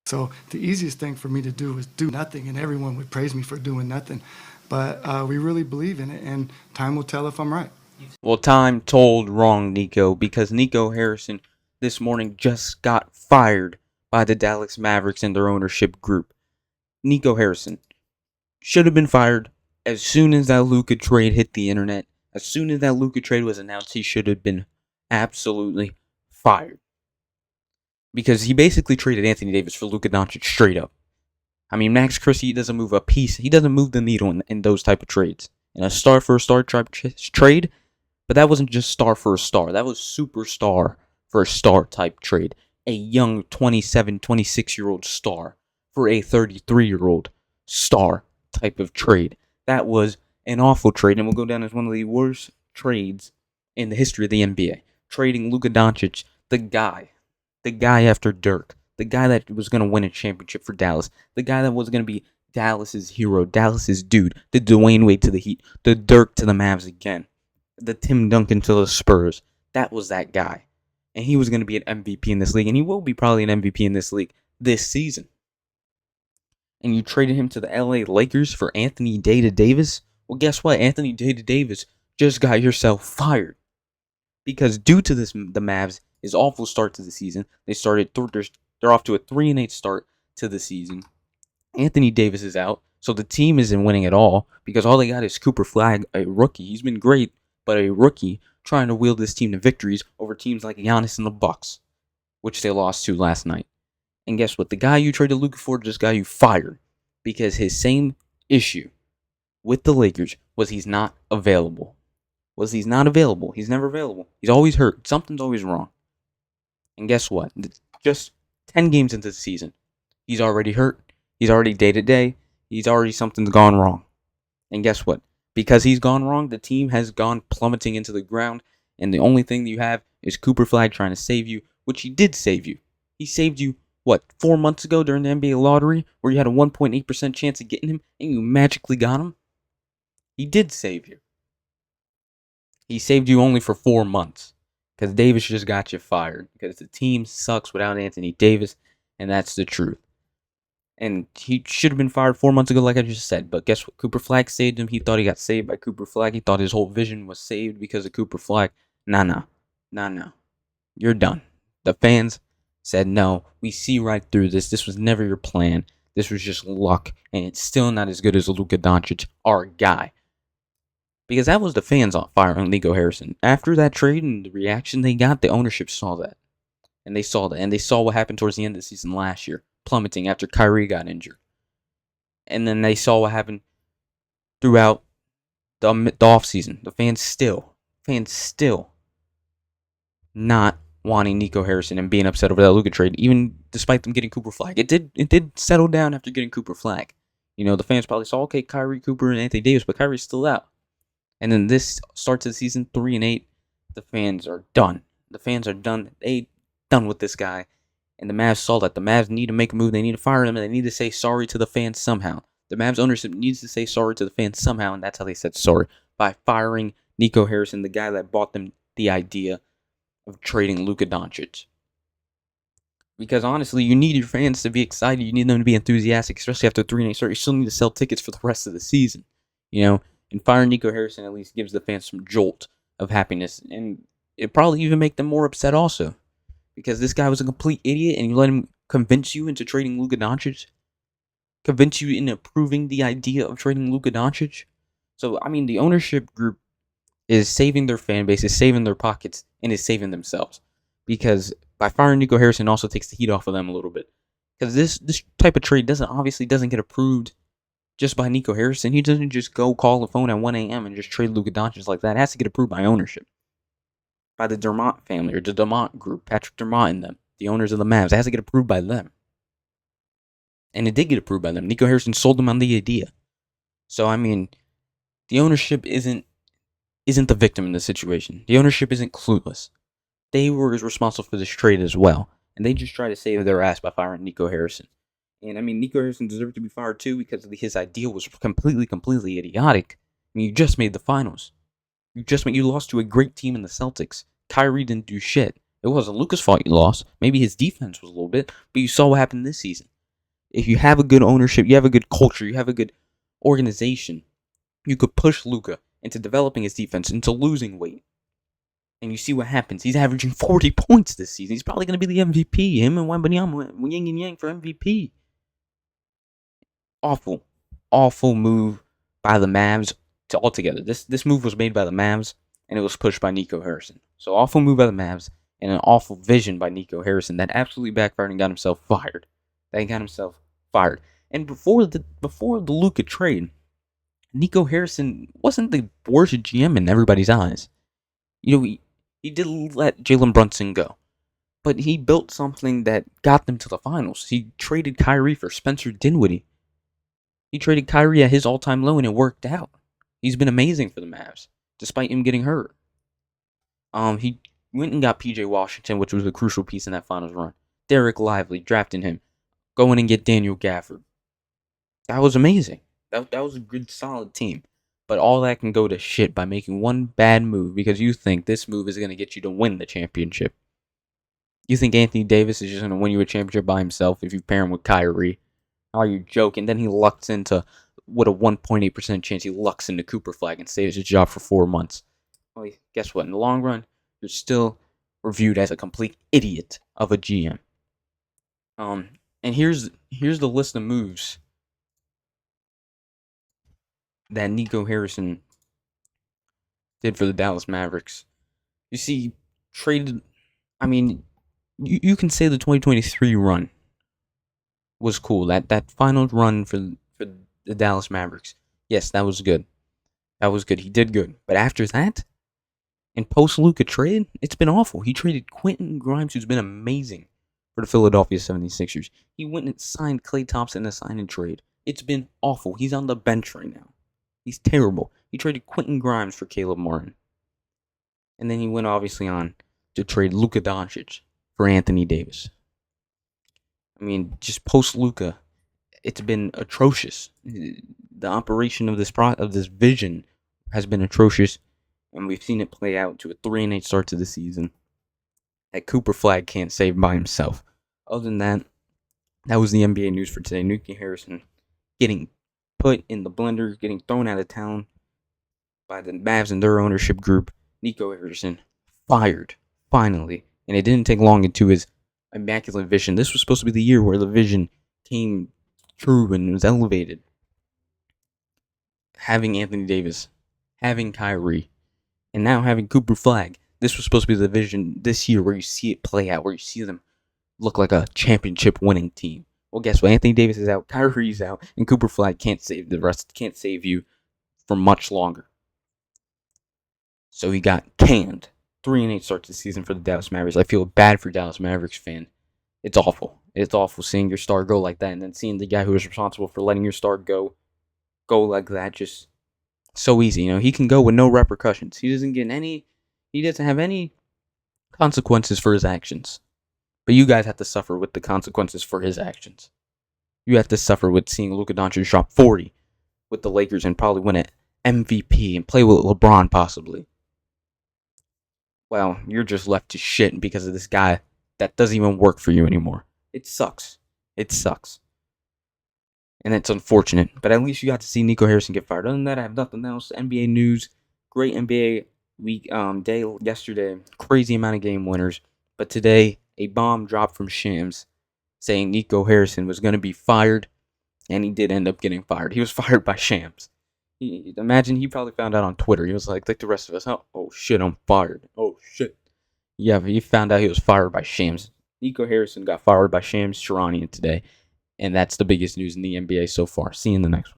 So the easiest thing for me to do is do nothing, and everyone would praise me for doing nothing. But we really believe in it, and time will tell if I'm right. Well, time told wrong, Nico, because Nico Harrison this morning just got fired by the Dallas Mavericks and their ownership group. Nico Harrison should have been fired as soon as that Luka trade hit the internet. As soon as that Luka trade was announced, he should have been absolutely fired. Because he basically traded Anthony Davis for Luka Doncic straight up. I mean, Max Christie doesn't move a piece. He doesn't move the needle in those type of trades. In a star for a star trade, but that wasn't just star for a star. That was superstar for a star type trade. A young 27, 26-year-old star for a 33-year-old star type of trade. That was an awful trade and will go down as one of the worst trades in the history of the NBA. Trading Luka Doncic, the guy after Dirk, the guy that was going to win a championship for Dallas, the guy that was going to be Dallas's hero, Dallas's dude, the Dwayne Wade to the Heat, the Dirk to the Mavs again, the Tim Duncan to the Spurs. That was that guy. And he was going to be an MVP in this league, and he will be probably an MVP in this league this season. And you traded him to the LA Lakers for Anthony Davis? Well, guess what? Anthony Davis just got yourself fired. Because due to this, the Mavs' awful start to the season, they're off to a 3-8 start to the season. Anthony Davis is out, so the team isn't winning at all because all they got is Cooper Flag, a rookie. He's been great, but a rookie trying to wield this team to victories over teams like Giannis and the Bucks, which they lost to last night. And guess what? The guy you traded Luka for just got you fired because his same issue with the Lakers was he's not available. He's never available. He's always hurt. Something's always wrong. And guess what? Just 10 games into the season, he's already hurt. He's already day-to-day. Something's gone wrong. And guess what? Because he's gone wrong, the team has gone plummeting into the ground, and the only thing you have is Cooper Flag trying to save you, which he did save you. He saved you, 4 months ago during the NBA lottery, where you had a 1.8% chance of getting him, and you magically got him? He did save you. He saved you only for 4 months, because Davis just got you fired, because the team sucks without Anthony Davis, and that's the truth. And he should have been fired 4 months ago, like I just said. But guess what? Cooper Flag saved him. He thought he got saved by Cooper Flag. He thought his whole vision was saved because of Cooper Flag. Nah. You're done. The fans said, no, we see right through this. This was never your plan. This was just luck. And it's still not as good as Luka Doncic, our guy. Because that was the fans on fire on Nico Harrison. After that trade and the reaction they got, the ownership saw that. And they saw that. And they saw what happened towards the end of the season last year. Plummeting after Kyrie got injured. And then they saw what happened throughout the offseason. The fans still not wanting Nico Harrison and being upset over that Luka trade, even despite them getting Cooper Flag. It did settle down after getting Cooper Flag. The fans probably saw, okay, Kyrie, Cooper, and Anthony Davis, but Kyrie's still out. And then this starts the season 3-8. The fans are done. They done with this guy. And the Mavs saw that. The Mavs need to make a move. They need to fire him, and they need to say sorry to the fans somehow. The Mavs ownership needs to say sorry to the fans somehow, and that's how they said sorry. By firing Nico Harrison, the guy that bought them the idea of trading Luka Doncic. Because honestly, you need your fans to be excited. You need them to be enthusiastic, especially after 3-8 start. You still need to sell tickets for the rest of the season. And firing Nico Harrison at least gives the fans some jolt of happiness. And it probably even make them more upset also. Because this guy was a complete idiot, and you let him convince you into trading Luka Doncic? Convince you into approving the idea of trading Luka Doncic? So, the ownership group is saving their fan base, is saving their pockets, and is saving themselves. Because by firing Nico Harrison also takes the heat off of them a little bit. Because this type of trade doesn't get approved just by Nico Harrison. He doesn't just go call the phone at 1 a.m. and just trade Luka Doncic like that. It has to get approved by ownership. By the Dermott family, or the Dermott group, Patrick Dermott and them, the owners of the Mavs. It has to get approved by them. And it did get approved by them. Nico Harrison sold them on the idea. So, the ownership isn't the victim in this situation. The ownership isn't clueless. They were responsible for this trade as well. And they just tried to save their ass by firing Nico Harrison. And, Nico Harrison deserved to be fired too because his idea was completely idiotic. You just made the finals. You lost to a great team in the Celtics. Kyrie didn't do shit. It wasn't Luka's fault you lost. Maybe his defense was a little bit, but you saw what happened this season. If you have a good ownership, you have a good culture, you have a good organization, you could push Luka into developing his defense, into losing weight. And you see what happens. He's averaging 40 points this season. He's probably going to be the MVP. Him and Wembanyama, yin and yang for MVP. Awful, awful move by the Mavs to altogether. This move was made by the Mavs, and it was pushed by Nico Harrison. So awful move by the Mavs, and an awful vision by Nico Harrison that absolutely backfired and got himself fired. And before the Luka trade, Nico Harrison wasn't the worst GM in everybody's eyes. He did let Jalen Brunson go, but he built something that got them to the finals. He traded Kyrie for Spencer Dinwiddie. He traded Kyrie at his all-time low, and it worked out. He's been amazing for the Mavs, despite him getting hurt. He went and got P.J. Washington, which was a crucial piece in that finals run. Derek Lively, drafting him. Going and get Daniel Gafford. That was amazing. That was a good, solid team. But all that can go to shit by making one bad move because you think this move is going to get you to win the championship. You think Anthony Davis is just going to win you a championship by himself if you pair him with Kyrie. Oh, you're joking. Then he lucks into, with a 1.8% chance, he lucks into Cooper Flag and saves his job for 4 months. Well, guess what? In the long run, you're still reviewed as a complete idiot of a GM. And here's the list of moves that Nico Harrison did for the Dallas Mavericks. You see, traded. I mean, you can say the 2023 run was cool. That final run for the Dallas Mavericks. Yes, that was good. That was good. He did good. But after that, in post-Luka trade, it's been awful. He traded Quentin Grimes, who's been amazing for the Philadelphia 76ers. He went and signed Klay Thompson in a sign-and-trade. It's been awful. He's on the bench right now. He's terrible. He traded Quentin Grimes for Caleb Martin. And then he went obviously on to trade Luka Doncic for Anthony Davis. I mean, just post-Luka, it's been atrocious. The operation of this vision has been atrocious, and we've seen it play out to a 3-8 start to the season that Cooper Flag can't save by himself. Other than that, that was the NBA news for today. Nico Harrison getting put in the blender, getting thrown out of town by the Mavs and their ownership group. Nico Harrison fired, finally. And it didn't take long into his immaculate vision. This was supposed to be the year where the vision came true and was elevated. Having Anthony Davis, having Kyrie, and now having Cooper Flag. This was supposed to be the vision this year where you see it play out, where you see them look like a championship winning team. Well, guess what? Anthony Davis is out, Kyrie's out, and Cooper Flag can't save the rest. Can't save you for much longer. So he got canned. 3-8 start to the season for the Dallas Mavericks. I feel bad for Dallas Mavericks fan. It's awful. It's awful seeing your star go like that, and then seeing the guy who is responsible for letting your star go like that. Just so easy. He can go with no repercussions. He doesn't have any consequences for his actions. But you guys have to suffer with the consequences for his actions. You have to suffer with seeing Luka Doncic drop 40 with the Lakers and probably win an MVP and play with LeBron possibly. Well, you're just left to shit because of this guy that doesn't even work for you anymore. It sucks. It sucks. And it's unfortunate. But at least you got to see Nico Harrison get fired. Other than that, I have nothing else. NBA news. Great NBA week day yesterday. Crazy amount of game winners. But today, a bomb dropped from Shams saying Nico Harrison was going to be fired, and he did end up getting fired. He was fired by Shams. Imagine he probably found out on Twitter. He was like the rest of us, oh shit, I'm fired. Oh shit. Yeah, but he found out he was fired by Shams. Nico Harrison got fired by Shams Charania today, and that's the biggest news in the NBA so far. See you in the next one.